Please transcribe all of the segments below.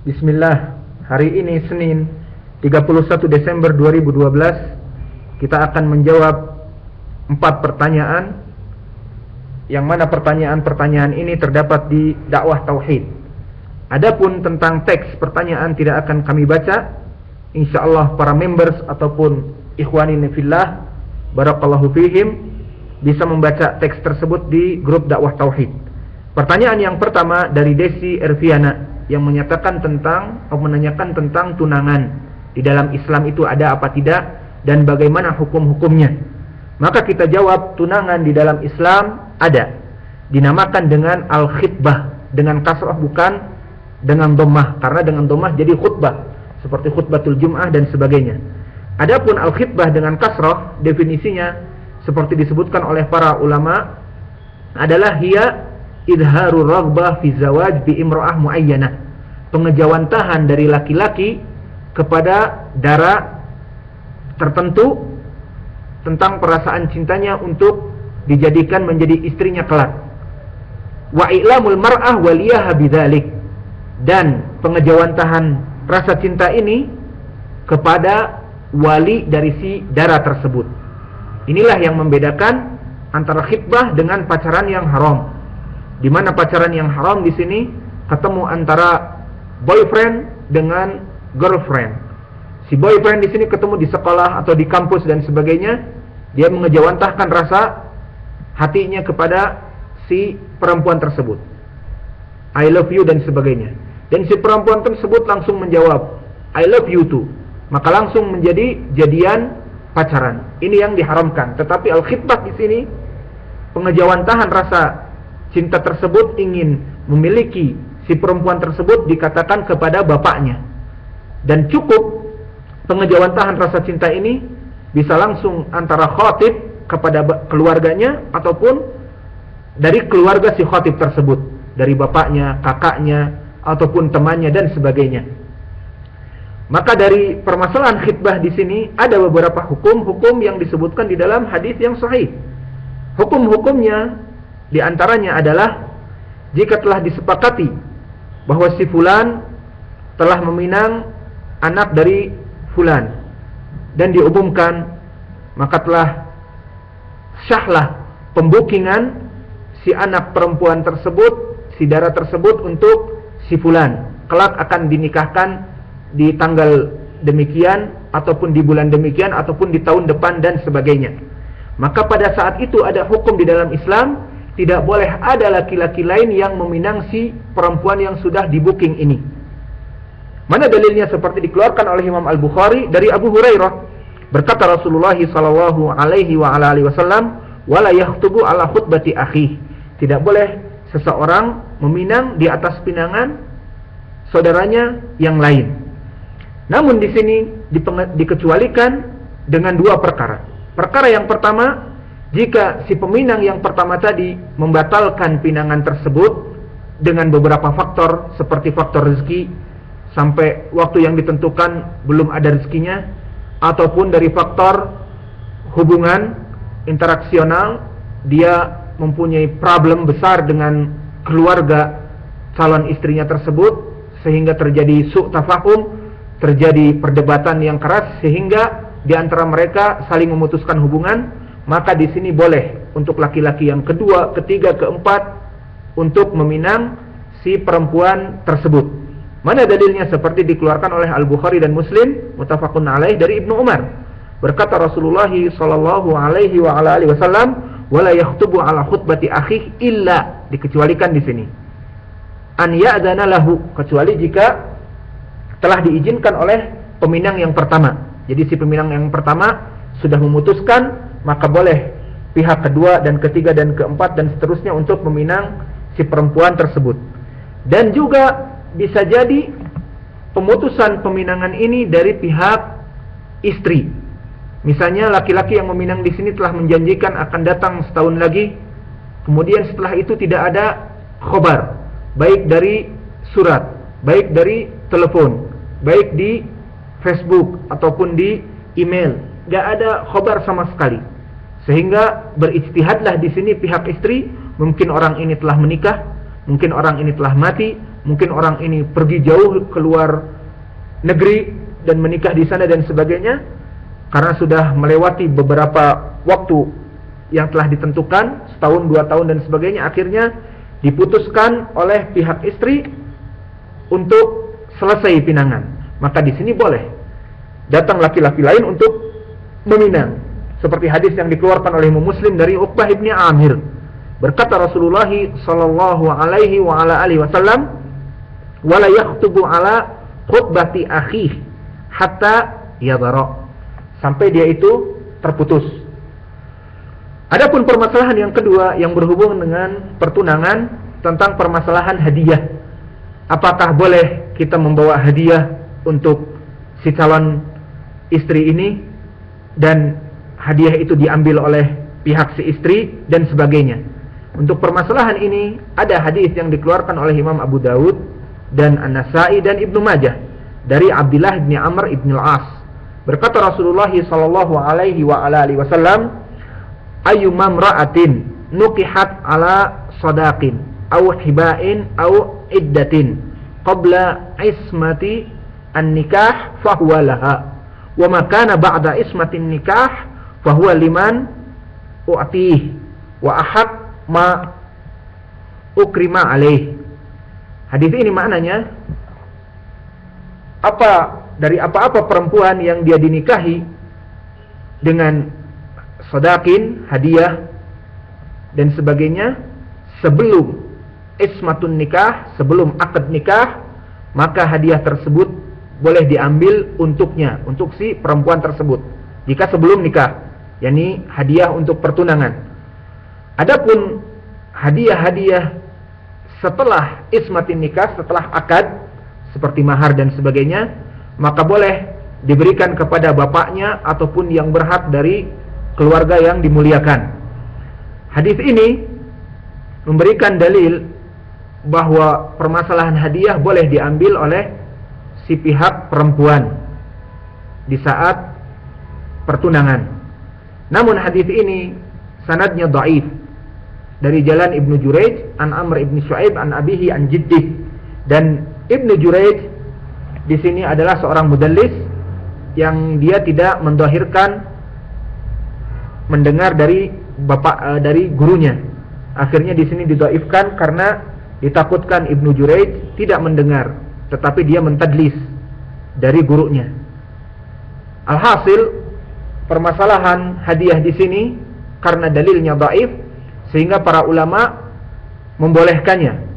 Bismillah, hari ini Senin 31 Desember 2012 kita akan menjawab 4 pertanyaan, yang mana pertanyaan-pertanyaan ini terdapat di dakwah tauhid. Adapun tentang teks pertanyaan tidak akan kami baca. InsyaAllah para members ataupun ikhwanin fillah barakallahu fihim bisa membaca teks tersebut di grup dakwah tauhid. Pertanyaan yang pertama dari Desi Erviana yang menanyakan tentang tunangan di dalam Islam itu ada apa tidak dan bagaimana hukum-hukumnya. Maka kita jawab, tunangan di dalam Islam ada. Dinamakan dengan al-khitbah, dengan kasrah bukan dengan dhammah, karena dengan dhammah jadi khutbah seperti khutbatul Jum'ah dan sebagainya. Adapun al-khitbah dengan kasrah, definisinya seperti disebutkan oleh para ulama adalah hiya idharur raghbah fi zawaj bi imra'ah muayyanah, pengejawantahan dari laki-laki kepada dara tertentu tentang perasaan cintanya untuk dijadikan menjadi istrinya kelak. Wa i'lamul mar'ah waliyaha bidzalik, dan pengejawantahan rasa cinta ini kepada wali dari si dara tersebut. Inilah yang membedakan antara khitbah dengan pacaran yang haram. Di mana pacaran yang haram di sini ketemu antara boyfriend dengan girlfriend. Si boyfriend di sini ketemu di sekolah atau di kampus dan sebagainya, dia mengejawantahkan rasa hatinya kepada si perempuan tersebut, I love you dan sebagainya. Dan si perempuan tersebut langsung menjawab I love you too, maka langsung menjadi jadian pacaran. Ini yang diharamkan. Tetapi al-khitbah di sini pengejawantahan rasa cinta tersebut, ingin memiliki si perempuan tersebut dikatakan kepada bapaknya. Dan cukup pengejawantahan rasa cinta ini bisa langsung antara khatib kepada keluarganya ataupun dari keluarga si khatib tersebut, dari bapaknya, kakaknya, ataupun temannya dan sebagainya. Maka dari permasalahan khitbah di sini ada beberapa hukum-hukum yang disebutkan di dalam hadis yang sahih. Hukum-hukumnya di antaranya adalah jika telah disepakati bahwa si fulan telah meminang anak dari fulan dan diumumkan, maka telah syahlah pembukingan si anak perempuan tersebut, si dara tersebut untuk si fulan. Kelak akan dinikahkan di tanggal demikian ataupun di bulan demikian ataupun di tahun depan dan sebagainya. Maka pada saat itu ada hukum di dalam Islam, tidak boleh ada laki-laki lain yang meminang si perempuan yang sudah di-booking ini. Mana dalilnya? Seperti dikeluarkan oleh Imam Al-Bukhari dari Abu Hurairah. Berkata Rasulullah sallallahu alaihi wa ala alihi wasallam, "Wala yakhtubu ala khutbati akhi." Tidak boleh seseorang meminang di atas pinangan saudaranya yang lain. Namun di sini dikecualikan dengan 2 perkara. Perkara yang pertama, jika si peminang yang pertama tadi membatalkan pinangan tersebut dengan beberapa faktor, seperti faktor rezeki, sampai waktu yang ditentukan belum ada rezekinya, ataupun dari faktor hubungan interaksional, dia mempunyai problem besar dengan keluarga calon istrinya tersebut, sehingga terjadi su' tafahum, terjadi perdebatan yang keras, sehingga di antara mereka saling memutuskan hubungan. Maka di sini boleh untuk laki-laki yang kedua, ketiga, keempat untuk meminang si perempuan tersebut. Mana dalilnya? Seperti dikeluarkan oleh Al-Bukhari dan Muslim, muttafaqun alaih, dari Ibnu Umar. Berkata Rasulullah sallallahu alaihi wa ala alihi wasallam, "Wala yakhtubu ala khutbati akhihi illa," dikecualikan di sini, "an ya'dzana lahu," kecuali jika telah diizinkan oleh peminang yang pertama. Jadi si peminang yang pertama sudah memutuskan, maka boleh pihak kedua dan ketiga dan keempat dan seterusnya untuk meminang si perempuan tersebut. Dan juga bisa jadi pemutusan peminangan ini dari pihak istri. Misalnya laki-laki yang meminang di sini telah menjanjikan akan datang setahun lagi, kemudian setelah itu tidak ada khobar, baik dari surat, baik dari telepon, baik di Facebook ataupun di email, gak ada khobar sama sekali. Sehingga berijtihadlah di sini pihak istri, mungkin orang ini telah menikah, mungkin orang ini telah mati, mungkin orang ini pergi jauh keluar negeri dan menikah di sana dan sebagainya, karena sudah melewati beberapa waktu yang telah ditentukan, setahun, 2 tahun dan sebagainya, akhirnya diputuskan oleh pihak istri untuk selesai pinangan. Maka di sini boleh datang laki-laki lain untuk meminang, seperti hadis yang dikeluarkan oleh Imam Muslim dari Uqbah ibni Amir. Berkata Rasulullah sallallahu alaihi wa ala alihi wasallam, "Wala yakhtubu ala khutbati akhihi hatta yadara." Sampai dia itu terputus. Adapun permasalahan yang kedua yang berhubungan dengan pertunangan, tentang permasalahan hadiah. Apakah boleh kita membawa hadiah untuk si calon istri ini, dan hadiah itu diambil oleh pihak si istri dan sebagainya. Untuk permasalahan ini ada hadis yang dikeluarkan oleh Imam Abu Dawud dan An-Nasa'i dan Ibnu Majah dari Abdullah bin Amr bin Al-As. Berkata Rasulullah sallallahu alaihi wa ala alihi wasallam, "Ayyuma imra'atin nukihat ala sadaqin aw hibain aw iddatin qabla ismati an-nikah fahuwa laha, wa ma kana ba'da ismatin nikah fahuwa liman u'tih wa ahad ma ukrima alaih." Hadis ini maknanya, dari apa-apa perempuan yang dia dinikahi dengan sodakin, hadiah dan sebagainya, sebelum ismatun nikah, sebelum akad nikah, maka hadiah tersebut boleh diambil untuknya, untuk si perempuan tersebut, jika sebelum nikah, yakni hadiah untuk pertunangan. Adapun hadiah-hadiah setelah ismatin nikah, setelah akad, seperti mahar dan sebagainya, maka boleh diberikan kepada bapaknya ataupun yang berhak dari keluarga yang dimuliakan. Hadis ini memberikan dalil bahwa permasalahan hadiah boleh diambil oleh si pihak perempuan di saat pertunangan. Namun hadis ini sanadnya dhaif, dari jalan Ibnu Jurayj an Amr ibn Shu'aib an abihi an jiddih, dan Ibnu Jurayj di sini adalah seorang mudallis yang dia tidak mendhahirkan mendengar dari dari gurunya. Akhirnya di sini didhaifkan karena ditakutkan Ibnu Jurayj tidak mendengar, tetapi dia mentadlis dari gurunya. Alhasil, permasalahan hadiah di sini karena dalilnya dhaif, sehingga para ulama membolehkannya.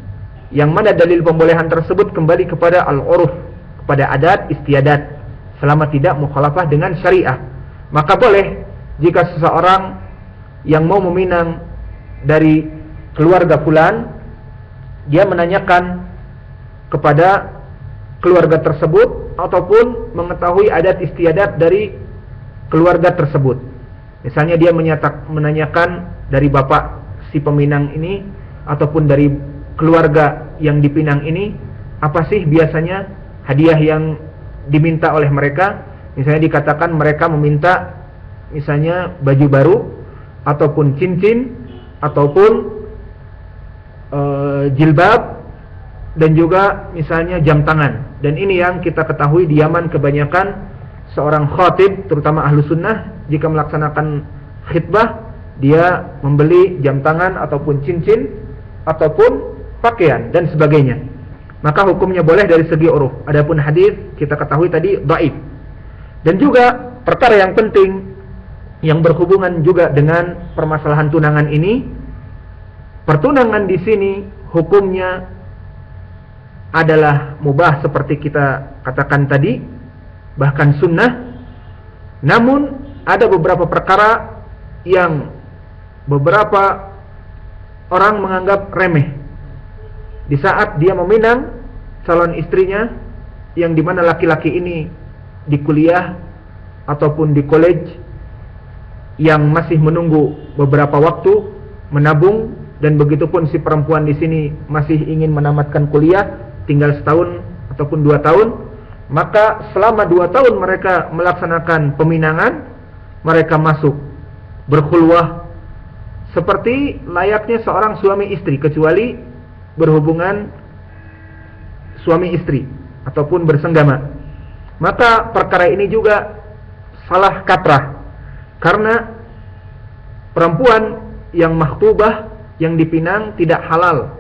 Yang mana dalil pembolehan tersebut kembali kepada al-uruf, kepada adat istiadat, selama tidak mukhalafah dengan syariah. Maka boleh jika seseorang yang mau meminang dari keluarga fulan, dia menanyakan kepada keluarga tersebut ataupun mengetahui adat istiadat dari keluarga tersebut. Misalnya dia menanyakan dari bapak si peminang ini ataupun dari keluarga yang dipinang ini, apa sih biasanya hadiah yang diminta oleh mereka. Misalnya dikatakan mereka meminta misalnya baju baru ataupun cincin ataupun jilbab dan juga misalnya jam tangan. Dan ini yang kita ketahui di Yaman kebanyakan seorang khatib, terutama ahlu sunnah, jika melaksanakan khitbah dia membeli jam tangan ataupun cincin ataupun pakaian dan sebagainya. Maka hukumnya boleh dari segi uruf. Adapun hadis kita ketahui tadi dhaif. Dan juga perkara yang penting yang berhubungan juga dengan permasalahan tunangan ini, pertunangan di sini hukumnya adalah mubah seperti kita katakan tadi, bahkan sunnah. Namun ada beberapa perkara yang beberapa orang menganggap remeh di saat dia meminang calon istrinya, yang dimana laki-laki ini di kuliah ataupun di college, yang masih menunggu beberapa waktu menabung, dan begitupun si perempuan di sini masih ingin menamatkan kuliah, tinggal setahun ataupun 2 tahun. Maka selama 2 tahun mereka melaksanakan peminangan, mereka masuk berkhulwah seperti layaknya seorang suami istri, kecuali berhubungan suami istri ataupun bersenggama. Maka perkara ini juga salah kaprah, karena perempuan yang makhtubah, yang dipinang, tidak halal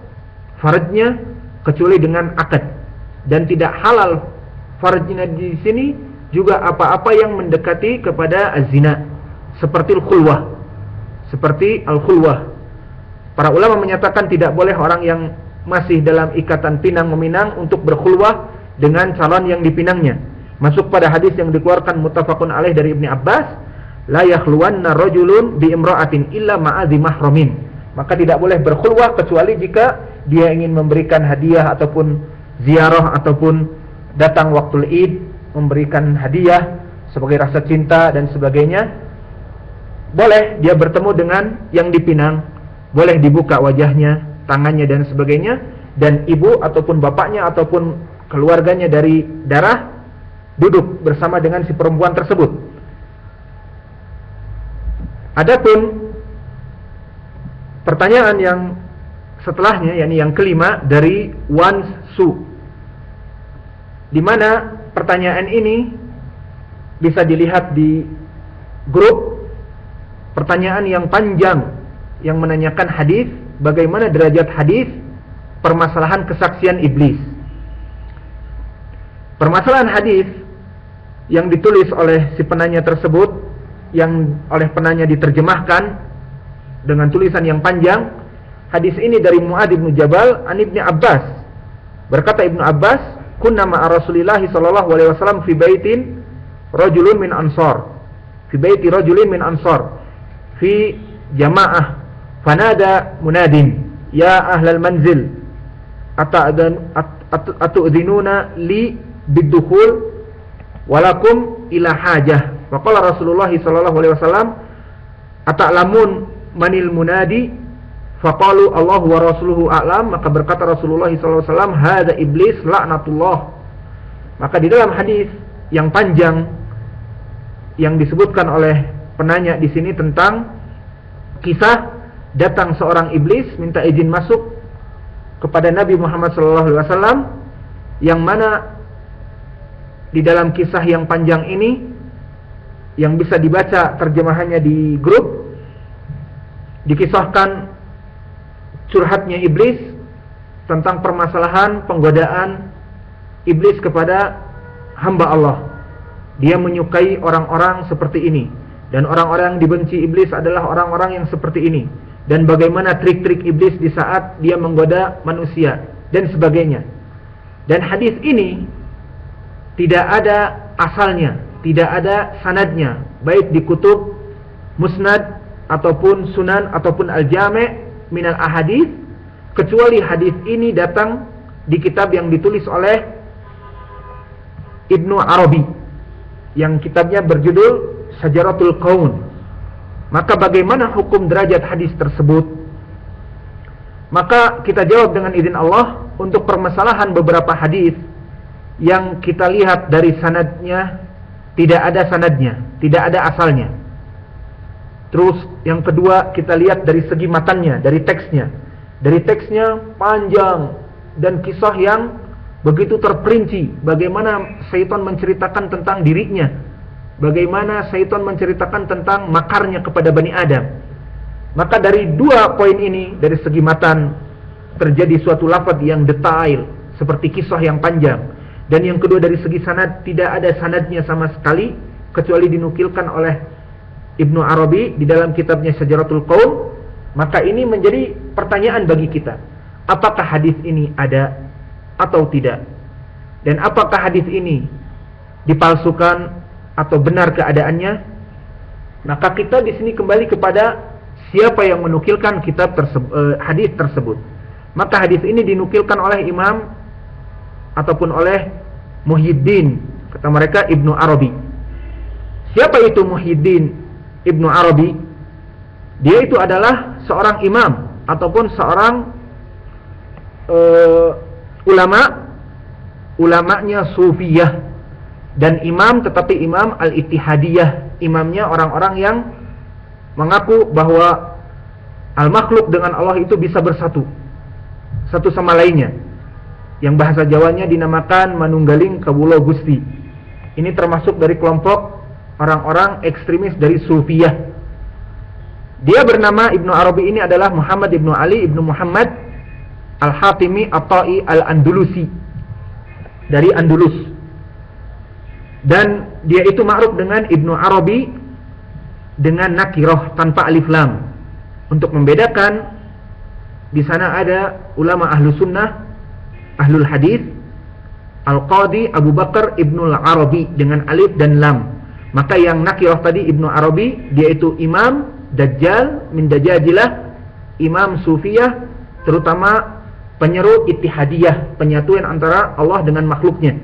farjnya kecuali dengan akad, dan tidak halal farjnya di sini juga apa-apa yang mendekati kepada az-zina, seperti al-khulwah. Para ulama menyatakan tidak boleh orang yang masih dalam ikatan pinang meminang untuk berkhulwah dengan calon yang dipinangnya. Masuk pada hadis yang dikeluarkan muttafaqun alaih dari Ibnu Abbas, la yakhluwanna rajulun bi imra'atin illa ma'adhi mahramin. Maka tidak boleh berkhulwah kecuali jika dia ingin memberikan hadiah ataupun ziarah ataupun datang waktu Id memberikan hadiah sebagai rasa cinta dan sebagainya. Boleh dia bertemu dengan yang dipinang, boleh dibuka wajahnya, tangannya dan sebagainya, dan ibu ataupun bapaknya ataupun keluarganya dari darah duduk bersama dengan si perempuan tersebut. Adapun pertanyaan yang setelahnya, yakni yang kelima dari Wan Su, di mana pertanyaan ini bisa dilihat di grup. Pertanyaan yang panjang yang menanyakan hadis, bagaimana derajat hadis permasalahan kesaksian iblis. Permasalahan hadis yang ditulis oleh si penanya tersebut, yang oleh penanya diterjemahkan dengan tulisan yang panjang. Hadis ini dari Mu'adz bin Jabal an Ibnu Abbas. Berkata Ibnu Abbas, kunna ma'a Rasulillah sallallahu alaihi wasallam fi baitin rajulun min ansar. Fi baiti rajulin min ansar. Fi jamaah fanada munadin ya ahlal manzil atu'dhinuna li bidukhul walakum ila hajah. Faqala Rasulullah sallallahu alaihi wasallam ata'lamun manil munadi? Faqalu Allah wa rasuluhu a'lam. Maka berkata Rasulullah sallallahu alaihi wasallam, hadza iblis laknatullah. Maka di dalam hadis yang panjang yang disebutkan oleh penanya di sini tentang kisah datang seorang iblis minta izin masuk kepada Nabi Muhammad SAW, yang mana di dalam kisah yang panjang ini yang bisa dibaca terjemahannya di grup, dikisahkan curhatnya iblis tentang permasalahan penggodaan iblis kepada hamba Allah. Dia menyukai orang-orang seperti ini, dan orang-orang yang dibenci iblis adalah orang-orang yang seperti ini, dan bagaimana trik-trik iblis di saat dia menggoda manusia dan sebagainya. Dan hadis ini tidak ada asalnya, tidak ada sanadnya, baik di kutub musnad ataupun sunan ataupun al-jami' minal ahadits, kecuali hadis ini datang di kitab yang ditulis oleh Ibnu Arabi, yang kitabnya berjudul Syajaratul Qaun. Maka bagaimana hukum derajat hadis tersebut? Maka kita jawab dengan izin Allah untuk permasalahan beberapa hadis yang kita lihat dari sanadnya tidak ada sanadnya, tidak ada asalnya. Terus yang kedua kita lihat dari segi matannya, dari teksnya. Dari teksnya panjang dan kisah yang begitu terperinci, bagaimana syaitan menceritakan tentang dirinya, bagaimana syaitan menceritakan tentang makarnya kepada Bani Adam. Maka dari dua poin ini, dari segi matan terjadi suatu lafaz yang detail seperti kisah yang panjang, dan yang kedua dari segi sanad tidak ada sanadnya sama sekali kecuali dinukilkan oleh Ibnu Arabi di dalam kitabnya Syajaratul Qaum. Maka ini menjadi pertanyaan bagi kita, apakah hadis ini ada atau tidak, dan apakah hadis ini dipalsukan atau benar keadaannya. Maka kita di sini kembali kepada siapa yang menukilkan kitab hadis tersebut. Maka hadis ini dinukilkan oleh imam ataupun oleh Muhyiddin, kata mereka Ibnu Arabi. Siapa itu Muhyiddin Ibnu Arabi? Dia itu adalah seorang imam ataupun seorang ulamanya Sufiyah, dan imam tetapi imam al-Ittihadiyah, imamnya orang-orang yang mengaku bahwa al-makhluk dengan Allah itu bisa bersatu satu sama lainnya. yang bahasa Jawanya dinamakan Manunggaling Kawula Gusti. Ini termasuk dari kelompok orang-orang ekstremis dari Sufiyah. Dia bernama Ibnu Arabi ini adalah Muhammad Ibnu Ali Ibnu Muhammad Al-Hatimi At-Tai Al-Andalusi dari Andalus. Dan dia itu ma'ruf dengan Ibnu Arabi dengan nakirah tanpa alif lam. Untuk membedakan, di sana ada ulama ahlu sunnah, ahlul hadis, Al-Qadi Abu Bakar Ibnu Arabi dengan alif dan lam. Maka yang nakirah tadi Ibnu Arabi, dia itu imam dajjal min dajajilah, imam sufiyah, terutama penyeru ittihadiyah, penyatuan antara Allah dengan makhluknya.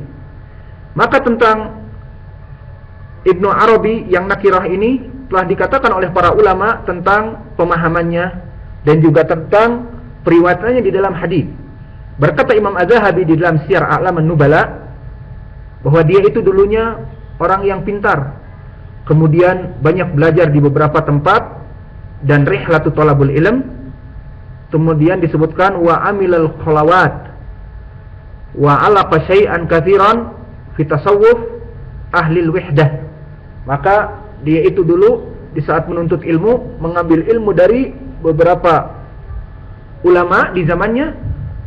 Maka tentang Ibnu Arabi yang nakirah ini telah dikatakan oleh para ulama tentang pemahamannya dan juga tentang periwayatannya di dalam hadis. Berkata Imam Az-Zahabi di dalam Syiar A'lamun Nubala bahwa dia itu dulunya orang yang pintar, kemudian banyak belajar di beberapa tempat dan rihlatu thalabul ilm. Kemudian disebutkan wa amilal khalawat wa alaqa syai'an katsiran fi tasawuf ahlil wihdah. Maka dia itu dulu di saat menuntut ilmu mengambil ilmu dari beberapa ulama di zamannya,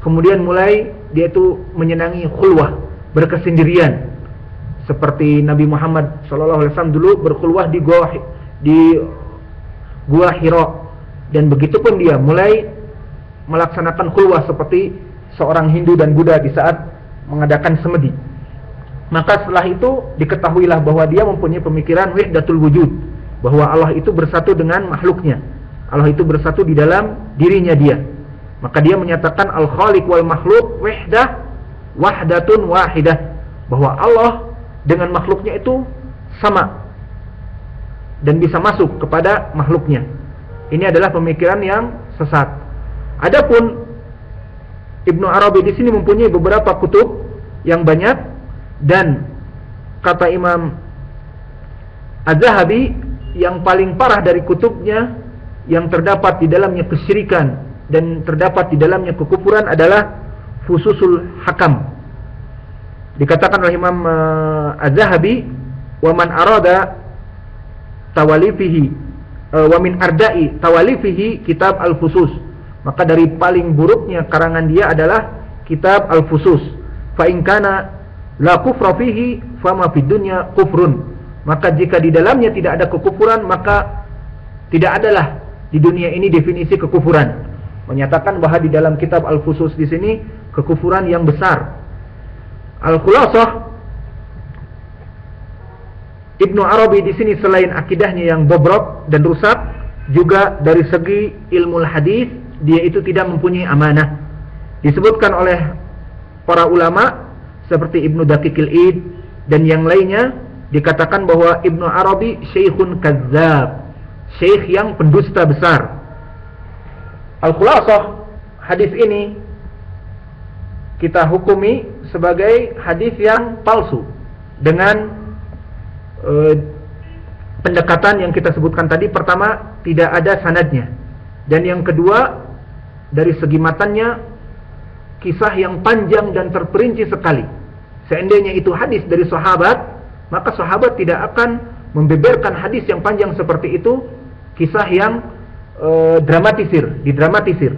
kemudian mulai dia itu menyenangi khulwah, berkesendirian. Seperti Nabi Muhammad SAW dulu berkhulwah di Gua Hira, dan begitupun dia mulai melaksanakan khulwah seperti seorang Hindu dan Buddha di saat mengadakan semedi. Maka setelah itu diketahuilah bahwa dia mempunyai pemikiran wahdatul wujud, bahwa Allah itu bersatu dengan makhluknya, Allah itu bersatu di dalam dirinya dia. Maka dia menyatakan al-khaliq wal makhluk wahdatun wahidah, bahwa Allah dengan makhluknya itu sama dan bisa masuk kepada makhluknya. Ini adalah pemikiran yang sesat. Adapun Ibnu Arabi di sini mempunyai beberapa kutub yang banyak, dan kata Imam Az-Zahabi yang paling parah dari kutubnya yang terdapat di dalamnya kesyirikan dan terdapat di dalamnya kekufuran adalah Fususul Hakam. Dikatakan oleh Imam Az-Zahabi, wa man arada tawalifihi wa min ardai tawalifihi kitab Al-Fusus. Maka dari paling buruknya karangan dia adalah kitab Al-Fusus. Fa in kana la kufra fihi fama fid dunya kufrun. Maka jika di dalamnya tidak ada kekufuran, maka tidak adalah di dunia ini definisi kekufuran. Menyatakan bahwa di dalam kitab Al-Fusus di sini kekufuran yang besar. Al-Khulasah, Ibnu Arabi di sini selain akidahnya yang bobrok dan rusak, juga dari segi ilmu hadis dia itu tidak mempunyai amanah. Disebutkan oleh para ulama seperti Ibnu Daqiqil Id dan yang lainnya, dikatakan bahwa Ibnu Arabi syekhun kazzab, syekh yang pendusta besar. Al-Khulasah, hadis ini kita hukumi sebagai hadis yang palsu dengan pendekatan yang kita sebutkan tadi. Pertama, tidak ada sanadnya, dan yang kedua, dari segi matanya kisah yang panjang dan terperinci sekali. Seandainya itu hadis dari sahabat, maka sahabat tidak akan membeberkan hadis yang panjang seperti itu, kisah yang didramatisir.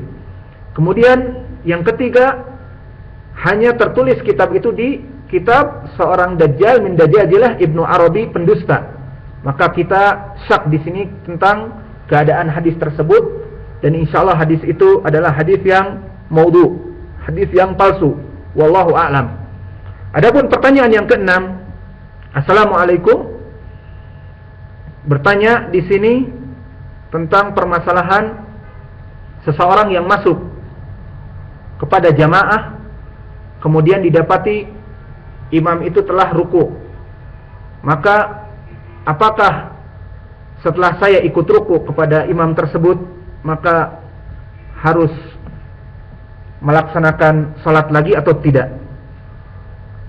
Kemudian yang ketiga, hanya tertulis kitab itu di kitab seorang dajjal min dajajilah Ibnu Arabi, pendusta. Maka kita syak di sini tentang keadaan hadis tersebut, dan insyaallah hadis itu adalah hadis yang maudhu, hadis yang palsu. Wallahu a'lam. Adapun pertanyaan yang keenam, Assalamualaikum, bertanya di sini tentang permasalahan seseorang yang masuk kepada jamaah, kemudian didapati imam itu telah ruku. Maka apakah setelah saya ikut ruku kepada imam tersebut, maka harus melaksanakan salat lagi atau tidak?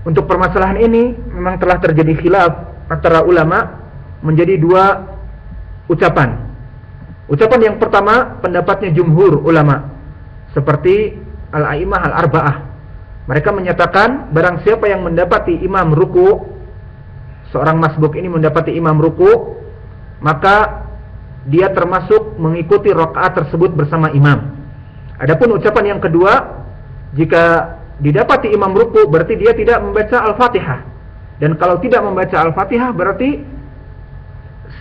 Untuk permasalahan ini memang telah terjadi khilaf antara ulama menjadi dua ucapan. Ucapan yang pertama, pendapatnya jumhur ulama seperti Al-A'imah Al-Arba'ah, Mereka menyatakan barang siapa yang mendapati imam ruku, seorang masbuk ini mendapati imam ruku, maka dia termasuk mengikuti rakaat tersebut bersama imam. Adapun ucapan yang kedua, jika didapati imam ruku berarti dia tidak membaca Al-Fatihah. Dan kalau tidak membaca Al-Fatihah berarti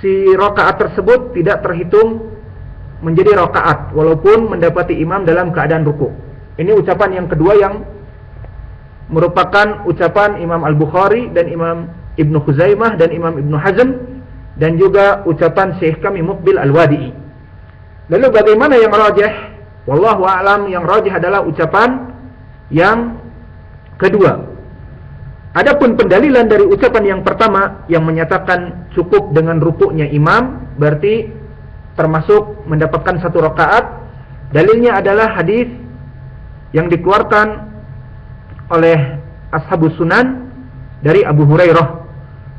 si rakaat tersebut tidak terhitung menjadi rakaat walaupun mendapati imam dalam keadaan ruku. Ini ucapan yang kedua yang merupakan ucapan Imam Al-Bukhari dan Imam Ibnu Khuzaimah dan Imam Ibnu Hazm, dan juga ucapan Syekh kami Muqbil Al-Wadi'i. Lalu bagaimana yang rajih? Wallahu a'lam, yang rajih adalah ucapan yang kedua. Adapun pendalilan dari ucapan yang pertama yang menyatakan cukup dengan rukuknya imam berarti termasuk mendapatkan satu rakaat, dalilnya adalah hadis yang dikeluarkan oleh Ashabus Sunan dari Abu Hurairah.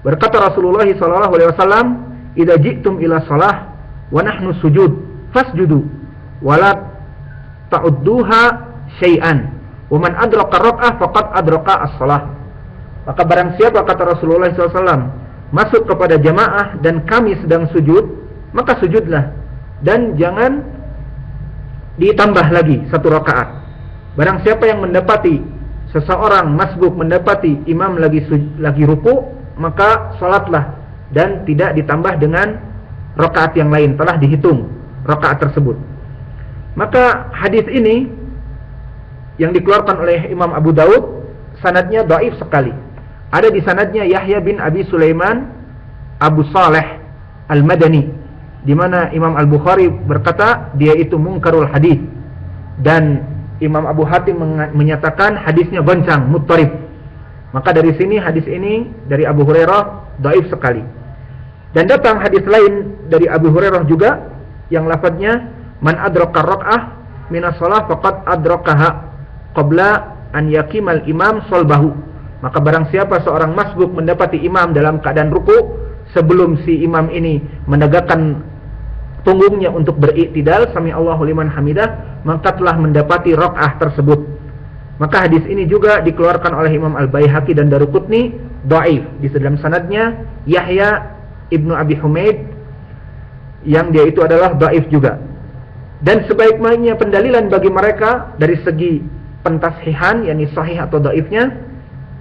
Berkata Rasulullah SAW, "Idza ji'tum ila shalah wa nahnu sujud, fasjudu wa la ta'udduha syai'an, wa man adraka rak'ah faqad adraka as-shalah." Maka barang siapa, kata Rasulullah SAW, masuk kepada jamaah dan kami sedang sujud, maka sujudlah dan jangan ditambah lagi satu rakaat. Barang siapa yang mendapati seseorang masbuk mendapati imam lagi ruku, maka salatlah dan tidak ditambah dengan rakaat yang lain, telah dihitung rakaat tersebut. Maka hadis ini yang dikeluarkan oleh Imam Abu Daud, sanadnya dhaif sekali. Ada di sanadnya Yahya bin Abi Sulaiman Abu Saleh Al-Madani, di mana Imam Al-Bukhari berkata dia itu munkarul hadis, dan Imam Abu Hatim menyatakan hadisnya goncang, muttarib. Maka dari sini hadis ini dari Abu Hurairah dhaif sekali. Dan datang hadis lain dari Abu Hurairah juga yang lafadznya man adraka rak'ah minas shalah faqad adrakaha qabla an yaqimal imam salbahu. Maka barang siapa seorang masbuk mendapati imam dalam keadaan ruku sebelum si imam ini menegakkan punggungnya untuk beriktidal, sami Allahu liman hamidah, maka telah mendapati rakaah tersebut. Maka hadis ini juga dikeluarkan oleh Imam Al-Baihaqi dan Daruqutni dhaif. Di dalam sanadnya Yahya Ibnu Abi Humaid yang dia itu adalah dhaif juga. Dan sebaik-baiknya pendalilan bagi mereka dari segi pentashihan, yakni sahih atau dhaifnya,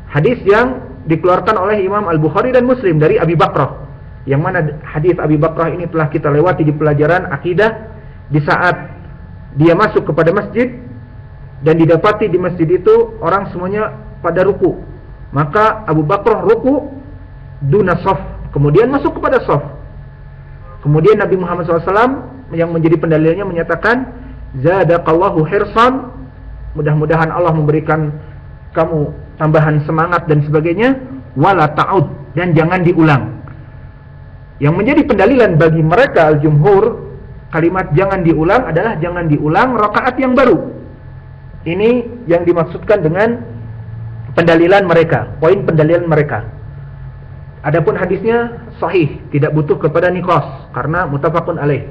hadis yang dikeluarkan oleh Imam Al-Bukhari dan Muslim dari Abi Bakrah, yang mana hadis Abi Bakrah ini telah kita lewati di pelajaran akidah, di saat dia masuk kepada masjid dan didapati di masjid itu orang semuanya pada ruku, maka Abu Bakrah ruku duna shaf, kemudian masuk kepada shaf. Kemudian Nabi Muhammad SAW yang menjadi pendalilnya menyatakan, zadaqallahu hirsan, mudah-mudahan Allah memberikan kamu tambahan semangat dan sebagainya, wala ta'ud, dan jangan diulang. Yang menjadi pendalilan bagi mereka al-jumhur, kalimat jangan diulang adalah jangan diulang rakaat yang baru. Ini yang dimaksudkan dengan pendalilan mereka, poin pendalilan mereka. Adapun hadisnya sahih, tidak butuh kepada niqas karena muttafaqun alaih.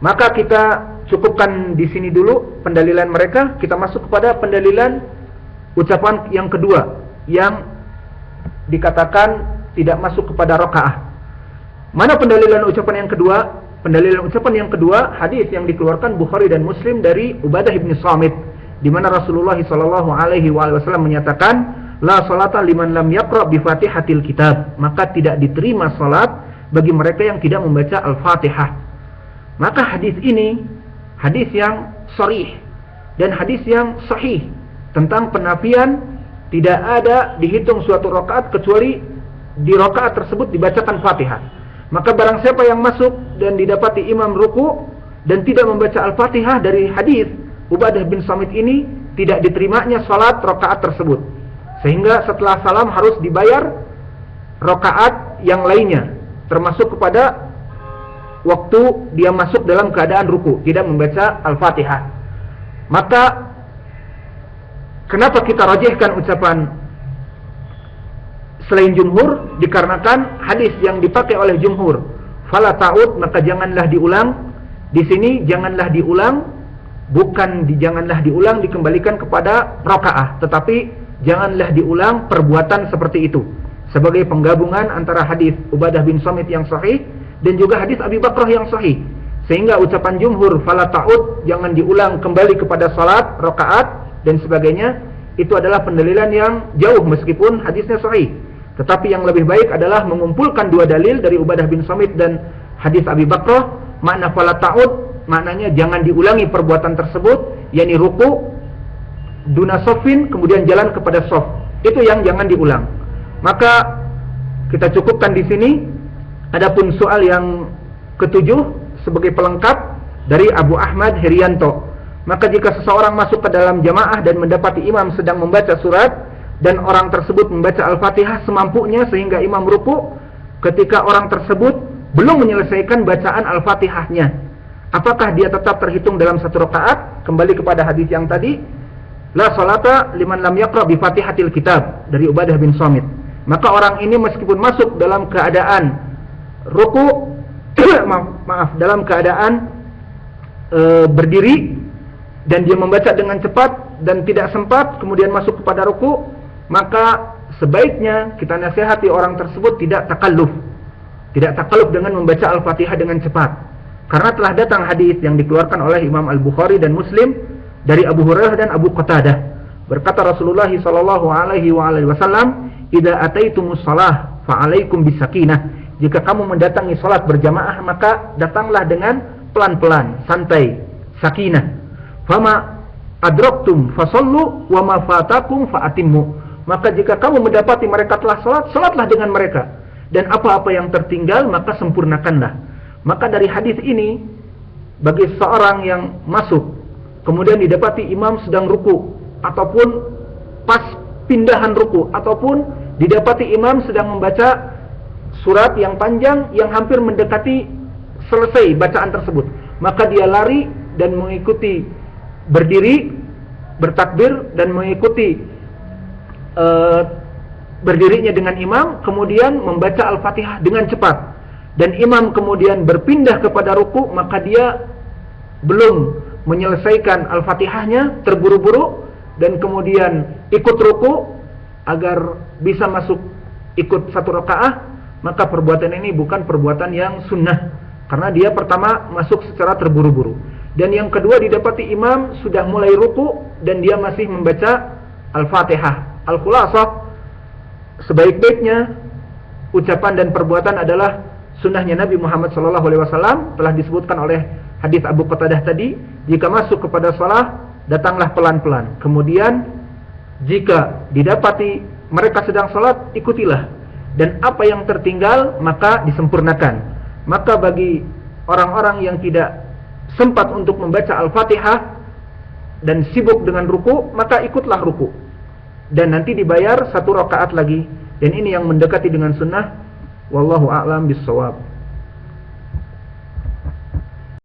Maka kita cukupkan di sini dulu pendalilan mereka, kita masuk kepada pendalilan ucapan yang kedua yang dikatakan tidak masuk kepada rakaah. Mana pendalilan ucapan yang kedua? Pendalilan ucapan yang kedua hadis yang dikeluarkan Bukhari dan Muslim dari Ubadah bin Samit, di mana Rasulullah SAW menyatakan, la salata liman lam yaqra bi Fatihatil kitab, maka tidak diterima salat bagi mereka yang tidak membaca Al-Fatihah. Maka hadis ini hadis yang sharih dan hadis yang sahih tentang penafian tidak ada dihitung suatu rakaat kecuali di rakaat tersebut dibacakan Fatihah. Maka barang siapa yang masuk dan didapati imam ruku dan tidak membaca Al-Fatihah, dari hadis Ubadah bin Samit ini tidak diterimanya salat rakaat tersebut, sehingga setelah salam harus dibayar rakaat yang lainnya, termasuk kepada waktu dia masuk dalam keadaan ruku tidak membaca Al-Fatihah. Maka kenapa kita rajihkan ucapan selain jumhur? Dikarenakan hadis yang dipakai oleh jumhur, fala ta'ud, maka janganlah diulang. Di sini janganlah diulang janganlah diulang dikembalikan kepada rakaah, tetapi janganlah diulang perbuatan seperti itu, sebagai penggabungan antara hadis Ubadah bin Samit yang sahih dan juga hadis Abi Bakrah yang sahih. Sehingga ucapan jumhur fala ta'ud, jangan diulang kembali kepada salat rakaat dan sebagainya, itu adalah pendalilan yang jauh meskipun hadisnya sahih. Tetapi yang lebih baik adalah mengumpulkan dua dalil dari Ubadah bin Samit dan hadis Abi Bakrah. Makna fala ta'ud maknanya jangan diulangi perbuatan tersebut, yakni ruku duna sofin kemudian jalan kepada sof, itu yang jangan diulang. Maka kita cukupkan di sini. Adapun soal yang ketujuh sebagai pelengkap dari Abu Ahmad Herianto, maka jika seseorang masuk ke dalam jamaah dan mendapati imam sedang membaca surat dan orang tersebut membaca Al-Fatihah semampunya sehingga imam ruku, ketika orang tersebut belum menyelesaikan bacaan Al-Fatihahnya, apakah dia tetap terhitung dalam satu rakaat? Kembali kepada hadis yang tadi, la salata liman lam yaqra bi Fatihatil Kitab, dari Ubadah bin Samit. Maka orang ini meskipun masuk dalam keadaan ruku dalam keadaan berdiri dan dia membaca dengan cepat dan tidak sempat kemudian masuk kepada ruku, maka sebaiknya kita nasihati orang tersebut tidak takalluf dengan membaca Al-Fatihah dengan cepat, karena telah datang hadis yang dikeluarkan oleh Imam Al-Bukhari dan Muslim dari Abu Hurairah dan Abu Qatadah. Berkata Rasulullah sallallahu alaihi wasallam, "Idza ataitumus shalah fa alaikum bisakinah." Jika kamu mendatangi salat berjamaah, maka datanglah dengan pelan-pelan, santai, sakinah. Fama adraktum fasallu wa ma fatakum faatimmu. Maka jika kamu mendapati mereka telah salat, salatlah dengan mereka, dan apa-apa yang tertinggal maka sempurnakanlah. Maka dari hadis ini, bagi seorang yang masuk kemudian didapati imam sedang ruku ataupun pas pindahan ruku, ataupun didapati imam sedang membaca surat yang panjang yang hampir mendekati selesai bacaan tersebut, maka dia lari dan mengikuti, berdiri, bertakbir dan mengikuti berdirinya dengan imam, kemudian membaca Al-Fatihah dengan cepat, dan imam kemudian berpindah kepada ruku, maka dia belum menyelesaikan Al-Fatihahnya, terburu-buru dan kemudian ikut ruku agar bisa masuk ikut satu rakaah, maka perbuatan ini bukan perbuatan yang sunnah, karena dia pertama masuk secara terburu-buru, dan yang kedua didapati imam sudah mulai ruku dan dia masih membaca Al-Fatihah. Al-Khulasah, sebaik-baiknya ucapan dan perbuatan adalah sunnahnya Nabi Muhammad SAW, telah disebutkan oleh hadis Abu Qatadah tadi, jika masuk kepada salat datanglah pelan-pelan, kemudian jika didapati mereka sedang salat ikutilah, dan apa yang tertinggal maka disempurnakan. Maka bagi orang-orang yang tidak sempat untuk membaca Al-Fatihah dan sibuk dengan ruku, maka ikutlah ruku dan nanti dibayar satu rakaat lagi, dan ini yang mendekati dengan sunnah. Wallahu a'lam bissawab.